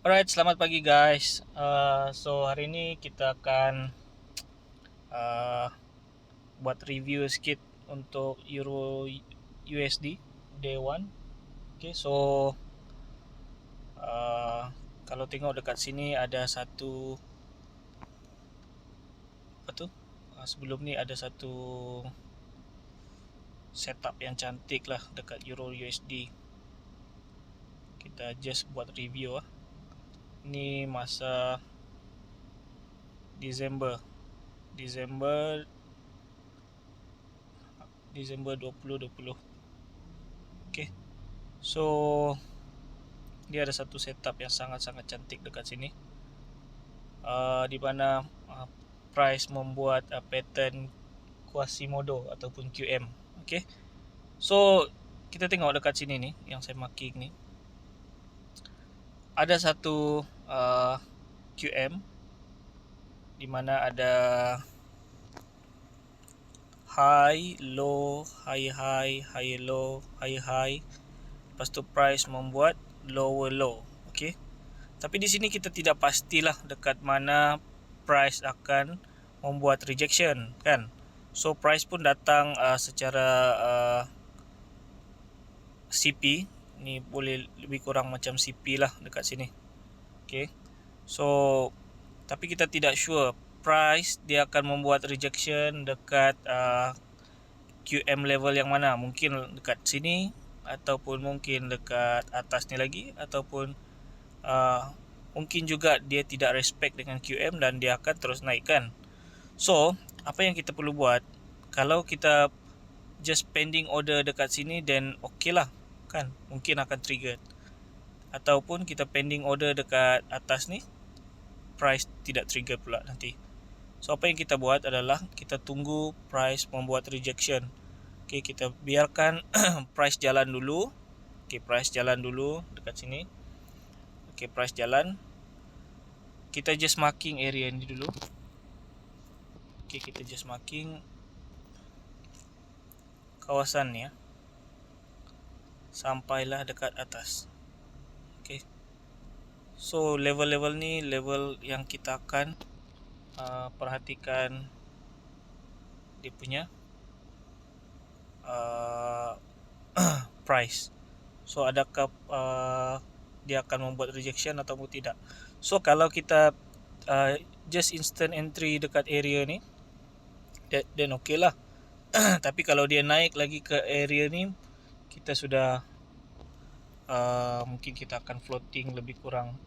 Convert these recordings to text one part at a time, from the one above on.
Alright, selamat pagi guys. So hari ini kita akan uh, buat review sedikit untuk Euro USD Day 1. Okay, so kalau tengok dekat sini ada satu apa tu? Sebelum ni ada satu setup yang cantik lah dekat Euro USD. Kita just buat review lah. Ni masa Disember 2020. Okay, so dia ada satu setup yang sangat-sangat cantik dekat sini, di mana price membuat pattern Quasimodo ataupun QM. Okay, so kita tengok dekat sini ni yang saya marking ni, ada satu QM di mana ada high low, high high, high low, high high. Lepas tu price membuat lower low. Okay, tapi di sini kita tidak pastilah dekat mana price akan membuat rejection kan. So price pun datang secara CP. Ni boleh lebih kurang macam CP lah dekat sini. Okay, so tapi kita tidak sure price dia akan membuat rejection dekat QM level yang mana. Mungkin dekat sini, ataupun mungkin dekat atas ni lagi, ataupun mungkin juga dia tidak respect dengan QM dan dia akan terus naikkan. So apa yang kita perlu buat, kalau kita just pending order dekat sini, then okay lah kan, mungkin akan trigger. Ataupun kita pending order dekat atas ni, price tidak trigger pula nanti. So apa yang kita buat adalah kita tunggu price membuat rejection. Okay, kita biarkan price jalan dulu. Okay, price jalan dulu dekat sini. Okay, price jalan. Kita just marking area ni dulu. Okay, kita just marking kawasan ni ya, sampailah dekat atas. Okay, so level-level ni level yang kita akan perhatikan dia punya price. So adakah dia akan membuat rejection atau tidak. So kalau kita just instant entry dekat area ni, then okay lah. Tapi kalau dia naik lagi ke area ni, kita sudah mungkin kita akan floating lebih kurang.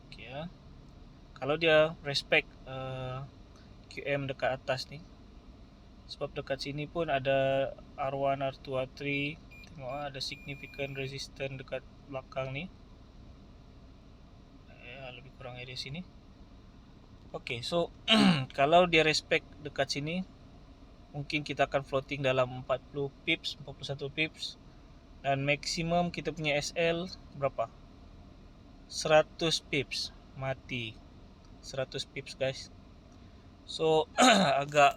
Okay, ya. Kalau dia respect QM dekat atas ni, sebab dekat sini pun ada R1, R2, R3. Tengok ada significant resistance dekat belakang ni, lebih kurang area sini. Okay, so kalau dia respect dekat sini, mungkin kita akan floating dalam 40 pips, 41 pips. Dan maksimum kita punya SL berapa? 100 pips. Mati 100 pips guys. So agak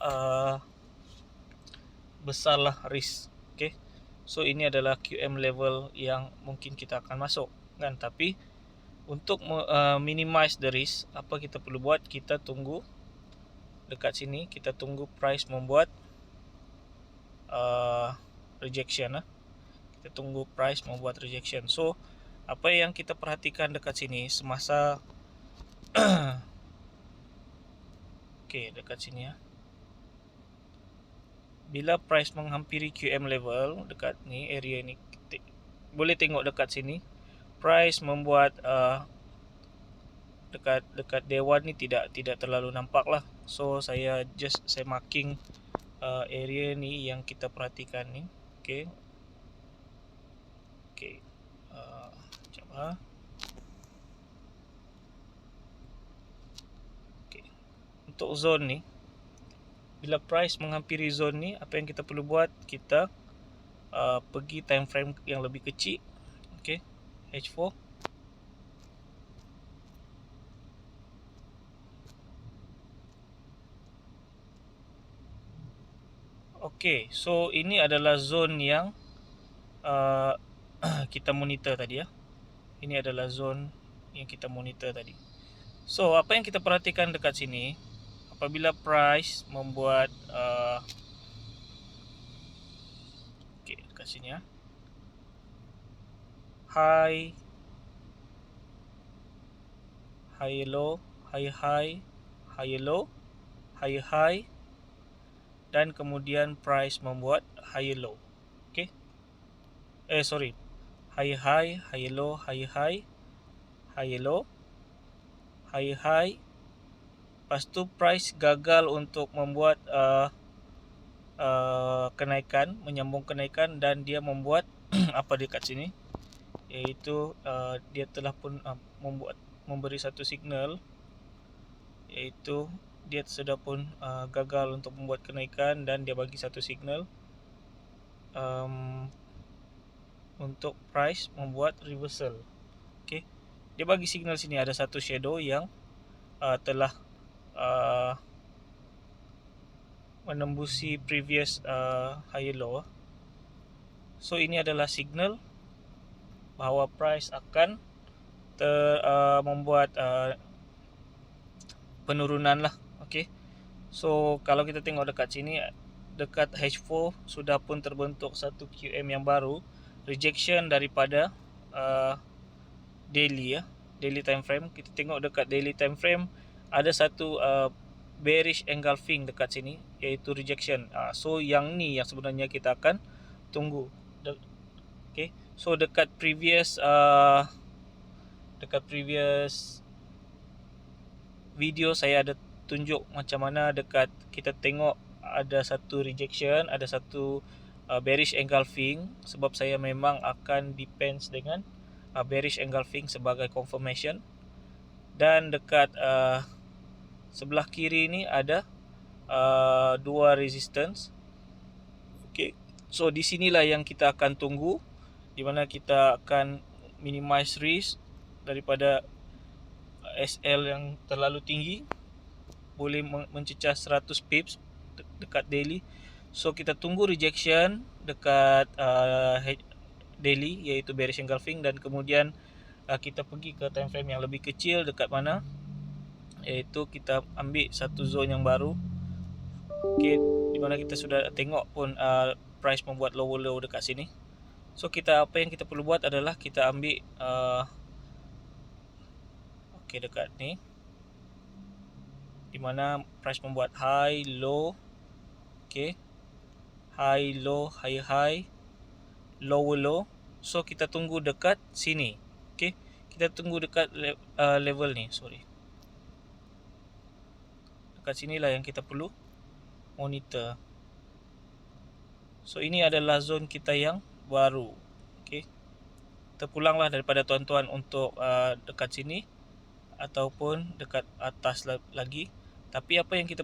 besar lah risk. Okay, so ini adalah QM level yang mungkin kita akan masuk kan. Tapi untuk minimize the risk, apa kita perlu buat, kita tunggu dekat sini, kita tunggu price membuat rejection lah. Kita tunggu price membuat rejection. So apa yang kita perhatikan dekat sini semasa okay, dekat sini ya, bila price menghampiri QM level dekat ni, area ni, boleh tengok dekat sini price membuat dekat dewan ni tidak terlalu nampak lah. So saya marking area ni yang kita perhatikan ni. Okay, okay, sekejap ha. Okay, untuk zone ni, bila price menghampiri zone ni, apa yang kita perlu buat, kita pergi time frame yang lebih kecil. Okay, H4. Okay, so ini adalah zone yang kita monitor tadi ya. Ini adalah zone yang kita monitor tadi. So apa yang kita perhatikan dekat sini, apabila price membuat dekat sini ya, high low, high low, high, dan kemudian price membuat high low. Okay, sorry, high low, high low, high. Lepas tu price gagal untuk membuat kenaikan, menyambung kenaikan, dan dia membuat apa dekat sini, iaitu dia telah pun memberi satu signal, iaitu dia sudah pun gagal untuk membuat kenaikan, dan dia bagi satu signal untuk price membuat reversal. Okay, dia bagi signal sini ada satu shadow yang telah menembusi previous high low. So ini adalah signal bahawa price akan membuat penurunan lah. Okay, so kalau kita tengok dekat sini, dekat H4 sudah pun terbentuk satu QM yang baru, rejection daripada daily ya, daily time frame. Kita tengok dekat daily time frame ada satu bearish engulfing dekat sini, iaitu rejection. So yang ni yang sebenarnya kita akan tunggu. Okay, so dekat previous video saya ada tunjuk macam mana dekat kita tengok ada satu rejection, ada satu bearish engulfing, sebab saya memang akan depends dengan bearish engulfing sebagai confirmation. Dan dekat sebelah kiri ni ada dua resistance. Okay, so di sinilah yang kita akan tunggu, di mana kita akan minimize risk daripada SL yang terlalu tinggi, boleh mencecah 100 pips dekat daily. So kita tunggu rejection dekat daily, iaitu bearish engulfing, dan kemudian kita pergi ke time frame yang lebih kecil dekat mana, iaitu kita ambil satu zone yang baru. Okay, di mana kita sudah tengok pun price membuat lower low dekat sini. So apa yang kita perlu buat adalah kita ambil dekat ni, di mana price membuat high low, high low, high lower low. So kita tunggu dekat sini. Okay, kita tunggu dekat level ni, dekat sinilah yang kita perlu monitor. So ini adalah zone kita yang baru. Okay, terpulanglah daripada tuan-tuan untuk dekat sini ataupun dekat atas lagi. Tapi apa yang kita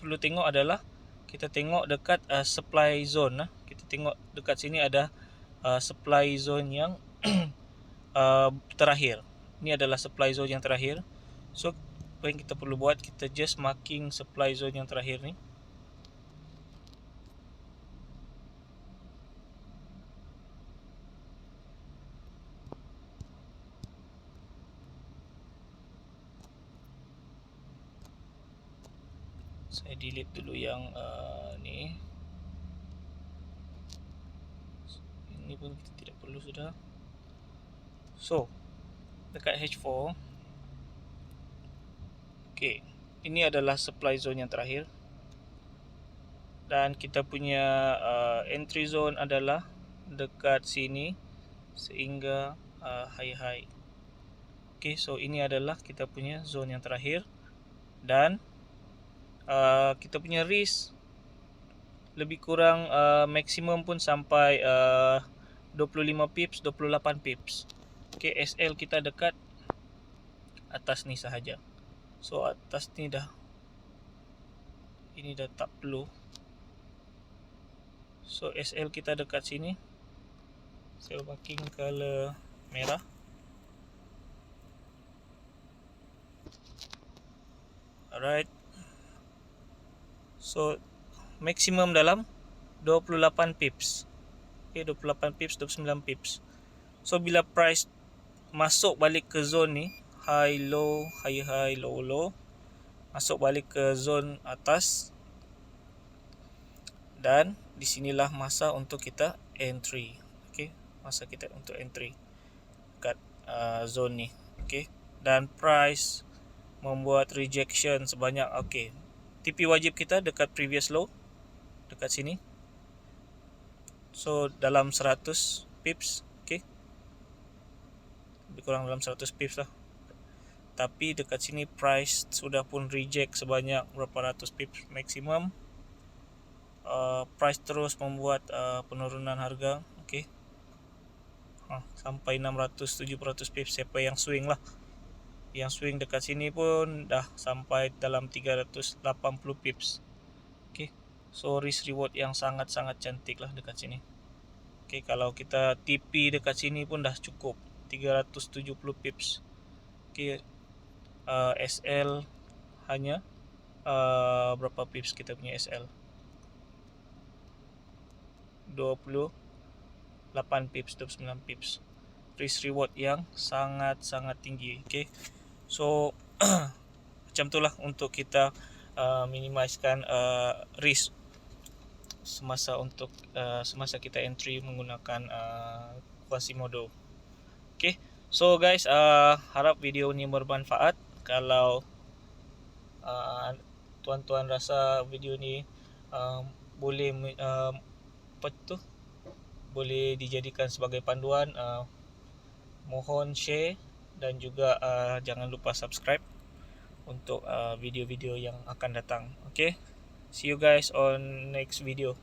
perlu tengok adalah kita tengok dekat supply zone. Kita tengok dekat sini ada supply zone yang terakhir. Ini adalah supply zone yang terakhir. So apa yang kita perlu buat, kita just marking supply zone yang terakhir ni. Saya delete dulu yang ni. Ini pun kita tidak perlu sudah. So dekat H4, okay, ini adalah supply zone yang terakhir, dan kita punya entry zone adalah dekat sini sehingga high. Okay, so ini adalah kita punya zone yang terakhir, dan kita punya risk lebih kurang maksimum pun sampai 25 pips, 28 pips. Okay, SL kita dekat atas ni sahaja. So atas ni dah, ini dah tak perlu. So SL kita dekat sini, saya marking color merah. Alright, so maksimum dalam 28 pips. Okay, 28 pips, 29 pips. So bila price masuk balik ke zone ni, high low, high low low, masuk balik ke zone atas, dan disinilah masa untuk kita entry. Okey, masa kita untuk entry kat zone ni. Okey, dan price membuat rejection sebanyak, okey, TP wajib kita dekat previous low, dekat sini. So dalam 100 pips, okey, lebih kurang dalam 100 pips lah. Tapi dekat sini price sudah pun reject sebanyak berapa ratus pips maksimum. Price terus membuat penurunan harga, okey, sampai 600-700 pips. Siapa yang swing lah, yang swing dekat sini pun dah sampai dalam 380 pips. okey, so risk reward yang sangat-sangat cantik lah dekat sini. okey, kalau kita TP dekat sini pun dah cukup 370 pips. okey, SL hanya berapa pips kita punya SL? 28 pips, 29 pips. Risk reward yang sangat-sangat tinggi. okey, so macam itulah untuk kita minimizekan risk semasa kita entry menggunakan Quasimodo. okey, so guys, harap video ni bermanfaat. Kalau tuan-tuan rasa video ni boleh boleh dijadikan sebagai panduan, mohon share dan juga jangan lupa subscribe untuk video-video yang akan datang. Okay, see you guys on next video.